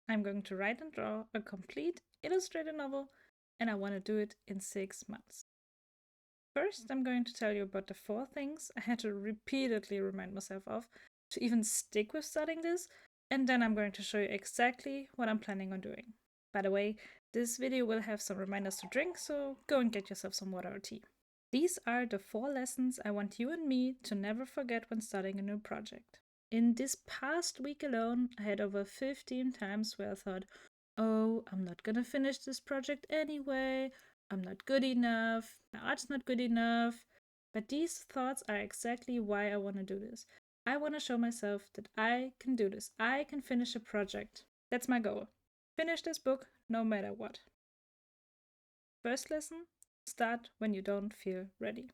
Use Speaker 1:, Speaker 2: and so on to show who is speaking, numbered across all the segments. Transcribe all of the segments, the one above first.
Speaker 1: I'm going to write and draw a complete illustrated novel, and I want to do it in 6 months. First, I'm going to tell you about the 4 things I had to repeatedly remind myself of to even stick with studying this, and then I'm going to show you exactly what I'm planning on doing. By the way, this video will have some reminders to drink, so go and get yourself some water or tea. These are the 4 lessons I want you and me to never forget when starting a new project. In this past week alone, I had over 15 times where I thought, oh, I'm not gonna finish this project anyway, I'm not good enough, my art's not good enough. But these thoughts are exactly why I want to do this. I want to show myself that I can do this. I can finish a project. That's my goal. Finish this book no matter what. First lesson, start when you don't feel ready.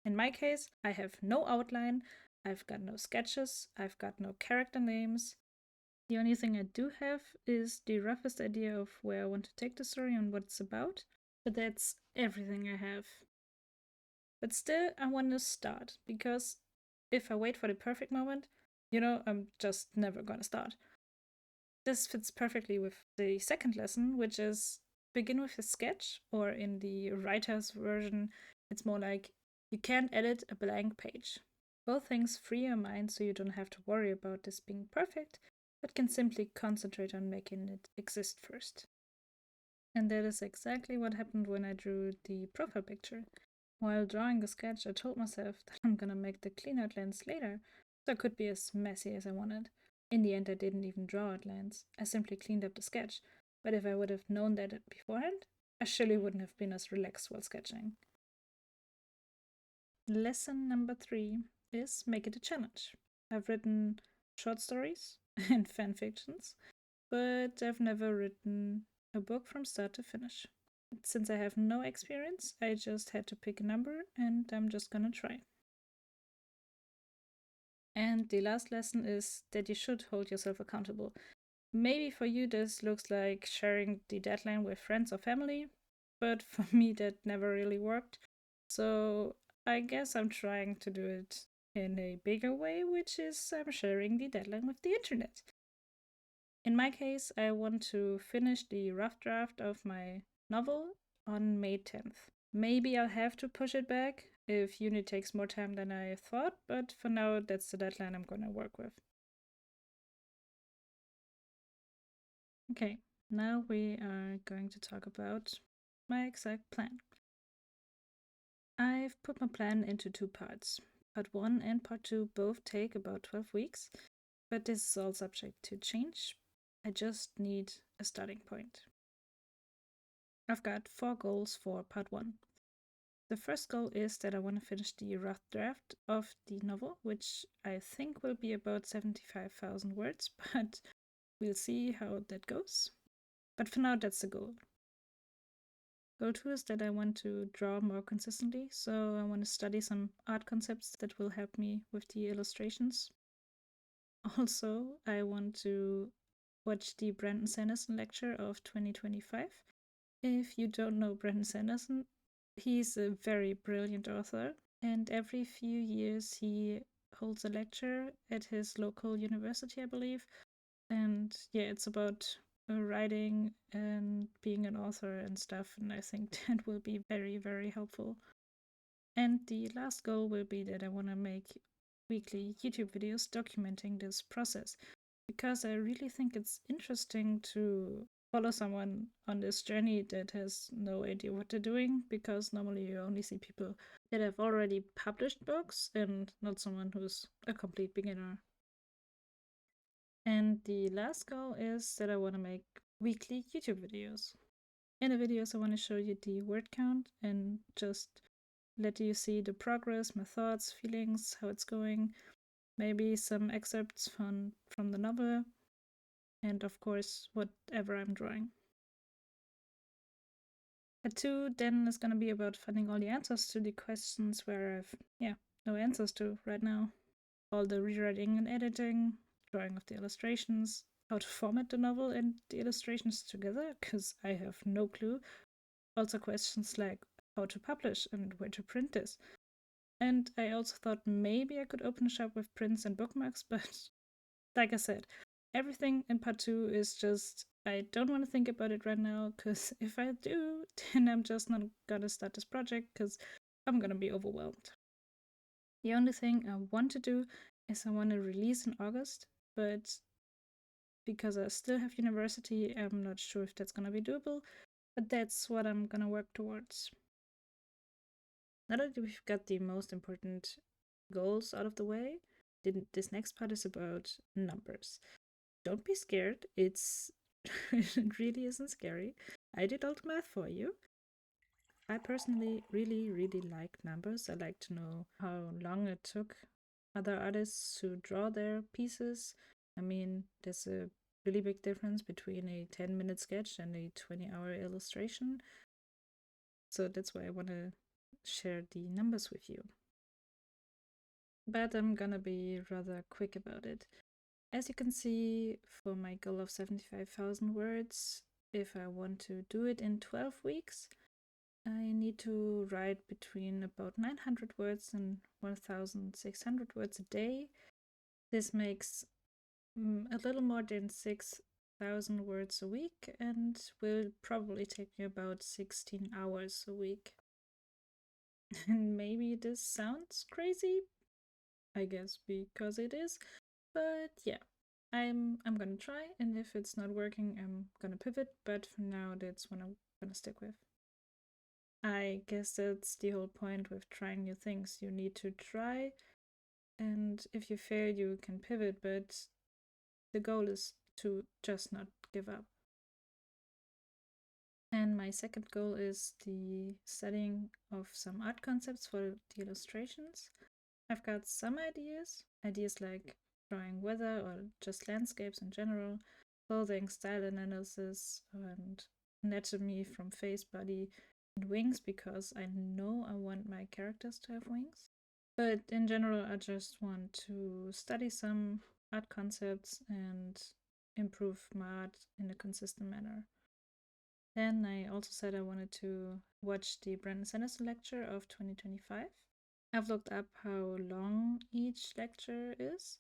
Speaker 1: In my case, I have no outline, I've got no sketches, I've got no character names. The only thing I do have is the roughest idea of where I want to take the story and what it's about, but that's everything I have. But still, I want to start, because if I wait for the perfect moment, I'm just never gonna start. This fits perfectly with the second lesson, which is begin with a sketch, or in the writer's version, it's more like you can't edit a blank page. Both things free your mind so you don't have to worry about this being perfect, but can simply concentrate on making it exist first. And that is exactly what happened when I drew the profile picture. While drawing the sketch, I told myself that I'm gonna make the clean outlines later, so it could be as messy as I wanted. In the end, I didn't even draw outlines, I simply cleaned up the sketch, but if I would have known that beforehand, I surely wouldn't have been as relaxed while sketching. Lesson number 3 is make it a challenge. I've written short stories and fan fictions, but I've never written a book from start to finish. Since I have no experience, I just had to pick a number and I'm just gonna try. And the last lesson is that you should hold yourself accountable. Maybe for you this looks like sharing the deadline with friends or family, but for me that never really worked. So I guess I'm trying to do it in a bigger way, which is I'm sharing the deadline with the internet. In my case, I want to finish the rough draft of my novel on May 10th. Maybe I'll have to push it back if uni takes more time than I thought, but for now, that's the deadline I'm gonna work with. Okay, now we are going to talk about my exact plan. I've put my plan into 2 parts. Part 1 and Part 2 both take about 12 weeks, but this is all subject to change. I just need a starting point. I've got 4 goals for Part 1. The first goal is that I want to finish the rough draft of the novel, which I think will be about 75,000 words, but we'll see how that goes. But for now, that's the goal. Goal 2 is that I want to draw more consistently, so I want to study some art concepts that will help me with the illustrations. Also, I want to watch the Brandon Sanderson lecture of 2025. If you don't know Brandon Sanderson, he's a very brilliant author, and every few years he holds a lecture at his local university, I believe. And yeah, it's about writing and being an author and stuff, and I think that will be very, very helpful. And the last goal will be that I want to make weekly YouTube videos documenting this process, because I really think it's interesting to follow someone on this journey that has no idea what they're doing, because normally you only see people that have already published books and not someone who's a complete beginner. And the last goal is that I want to make weekly YouTube videos. In the videos, I want to show you the word count and just let you see the progress, my thoughts, feelings, how it's going, maybe some excerpts from the novel, and of course, whatever I'm drawing. Part 2 then is going to be about finding all the answers to the questions where I've, no answers to right now. All the rewriting and editing, drawing of the illustrations, how to format the novel and the illustrations together, because I have no clue. Also questions like how to publish and where to print this. And I also thought maybe I could open a shop with prints and bookmarks, but like I said, Everything in part 2 is just, I don't want to think about it right now, because if I do, then I'm just not gonna start this project, because I'm gonna be overwhelmed. The only thing I want to do is I want to release in August, but because I still have university, I'm not sure if that's gonna be doable, but that's what I'm gonna work towards. Now that we've got the most important goals out of the way, this next part is about numbers. Don't be scared, it really isn't scary. I did all the math for you. I personally really like numbers. I like to know how long it took other artists to draw their pieces. I mean, there's a really big difference between a 10-minute sketch and a 20-hour illustration. So that's why I want to share the numbers with you. But I'm gonna be rather quick about it. As you can see, for my goal of 75,000 words, if I want to do it in 12 weeks, I need to write between about 900 words and 1,600 words a day. This makes a little more than 6,000 words a week and will probably take me about 16 hours a week. And maybe this sounds crazy, I guess because it is, but yeah, I'm gonna try, and if it's not working, I'm gonna pivot, but for now, that's what I'm gonna stick with. I guess that's the whole point with trying new things. You need to try, and if you fail, you can pivot, but the goal is to just not give up. And my second goal is the studying of some art concepts for the illustrations. I've got some ideas like drawing weather or just landscapes in general, clothing, style analysis, and anatomy from face, body, and wings, because I know I want my characters to have wings. But in general, I just want to study some art concepts and improve my art in a consistent manner. Then I also said I wanted to watch the Brandon Sanderson lecture of 2025. I've looked up how long each lecture is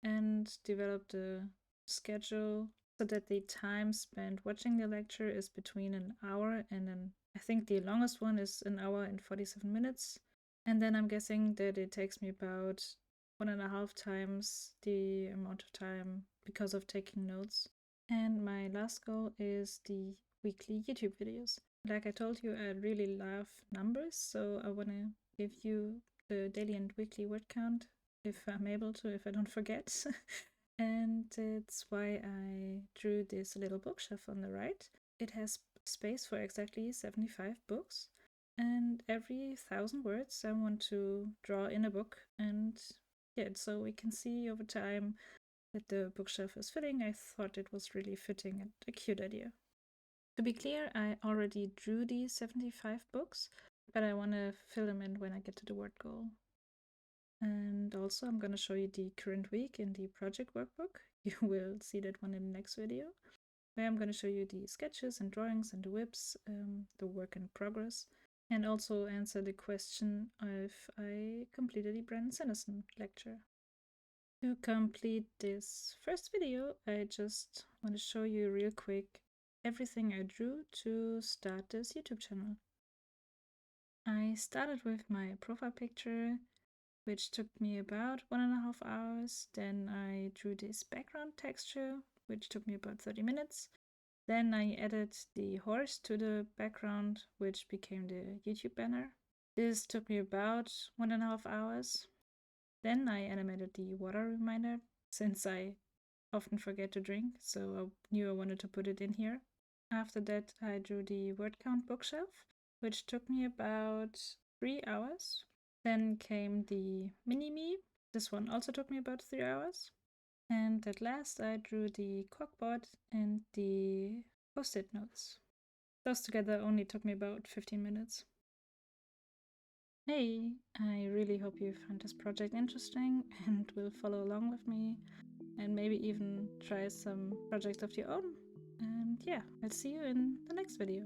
Speaker 1: and developed a schedule so that the time spent watching the lecture is between an hour and I think the longest one is an hour and 47 minutes. And then I'm guessing that it takes me about 1.5 times the amount of time because of taking notes. And my last goal is the weekly YouTube videos. Like I told you, I really love numbers, so I want to give you the daily and weekly word count if I'm able to, if I don't forget. And that's why I drew this little bookshelf on the right. It has space for exactly 75 books, and every 1,000 words I want to draw in a book, and yeah, so we can see over time that the bookshelf is filling. I thought it was really fitting and a cute idea. To be clear, I already drew these 75 books, but I want to fill them in when I get to the word goal. And also I'm going to show you the current week in the project workbook. You will see that one in the next video, where I'm going to show you the sketches and drawings and the whips, the work in progress, and also answer the question if I completed the Brandon Sanderson lecture. To complete this first video, I just want to show you real quick everything I drew to start this YouTube channel. I started with my profile picture, which took me about 1.5 hours. Then I drew this background texture, which took me about 30 minutes. Then I added the horse to the background, which became the YouTube banner. This took me about 1.5 hours. Then I animated the water reminder, since I often forget to drink, so I knew I wanted to put it in here. After that, I drew the word count bookshelf, which took me about 3 hours. Then came the mini-me. This one also took me about 3 hours. And at last, I drew the corkboard and the post-it notes. Those together only took me about 15 minutes. Hey, I really hope you found this project interesting and will follow along with me and maybe even try some projects of your own. And yeah, I'll see you in the next video.